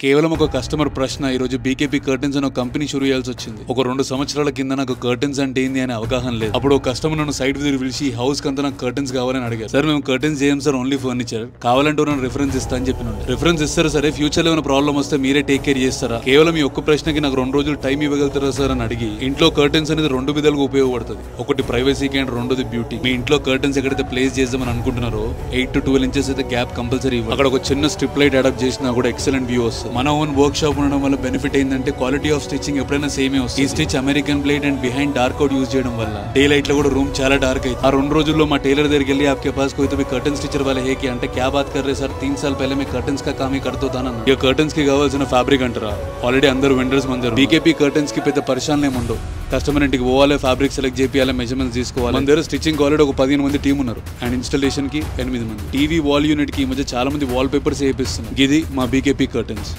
కేవలం ఒక కస్టమర్ ప్రశ్న ఈ రోజు బీకేపీ కర్టెన్స్ అనే కంపెనీ షురూ చేయాల్సి వచ్చింది. ఒక 2 సంవత్సరాల కింద నాకు కర్టెన్స్ అంటే ఏంది అనే అవగాహన లేదు. అప్పుడు ఒక కస్టమర్ నన్ను సైట్ విజిట్ పిలిచి హౌస్ కంతా నాకు కర్టెన్స్ కావాలని అడిగారు. సార్ మేము కర్టెన్స్ చేయం సార్, ఓన్లీ ఫర్నిచర్, కావాలంటే నన్ను రిఫరెన్స్ ఇస్తా అని చెప్పిన. రిఫరెన్స్ ఇస్తారు సరే, ఫ్యూచర్ లో ఏమైనా ప్రాబ్లం వస్తే మీరే టేక్ కేర్ చేస్తారా, కేవలం ఈ ఒక్క ప్రశ్నకి నాకు 2 రోజులు టైం ఇవ్వగలుగుతారా సార్ అని అడిగి, ఇంట్లో కర్టెన్స్ అనేది 2 విధాలుగా ఉపయోగపడుతుంది. ఒకటి ప్రైవసీకి అండ్ రెండోది బ్యూటీ. మీ ఇంట్లో కర్టెన్స్ ఎక్కడైతే ప్లేస్ చేద్దామని అనుకుంటున్నారో 8 to 12 ఇంచెస్ అయితే గ్యాప్ కంపల్సరీ ఇవ్వాలి. అక్కడ ఒక చిన్న స్ట్రిప్ లైట్ అడాప్ట్ చేసినా కూడా ఎక్సలెంట్ వ్యూ వస్తుంది. మన ఓన్ వర్క్ షాప్ ఉండడం వల్ల బెనిఫిట్ ఏంటంటే క్వాలిటీ ఆఫ్ స్టిచింగ్ ఎప్పుడైనా సేమే వస్తుంది. ఈ stitch American plate and behind dark out use చేయడం వల్ల డే లైట్ లో కూడా రూమ్ చాలా డార్క్ అయితే. ఆ 2 రోజుల్లో మా టైలర్ దగ్గరికి వెళ్ళి आपके पास कोई तो भी कर्टन स्टिचर वाले है कि అంటే क्या बात कर रहे सर, 3 साल पहले मैं कर्टन्स का काम ही करता था ना. ये कर्टन्स की కావాల్సిన ఫ్యాబ్రిక్ అంటారా, ఆల్రెడీ అందరూ వెండర్స్ మందరు. బీకేపీ కర్టన్స్ కి పెద్ద పరిశాలన ఏముండవు. కస్టమర్ ఇంటికి పోవాలి, ఫ్యాబ్రిక్ సెలెక్ట్ చేయాలి, మెజర్మెంట్స్ తీసుకోవాలి. మన దగ్గర స్టిచింగ్ ఆల్రెడీ ఒక 15 మంది టీం ఉన్నారు అండ్ ఇన్స్టాలేషన్ కి 8 మంది. టీవీ వాల్ యూనిట్ కి ఈ మధ్య చాలా మంది వాల్ పేపర్స్ వేపిస్తున్నారు. ఇది మా బీకేపీ కర్టన్స్.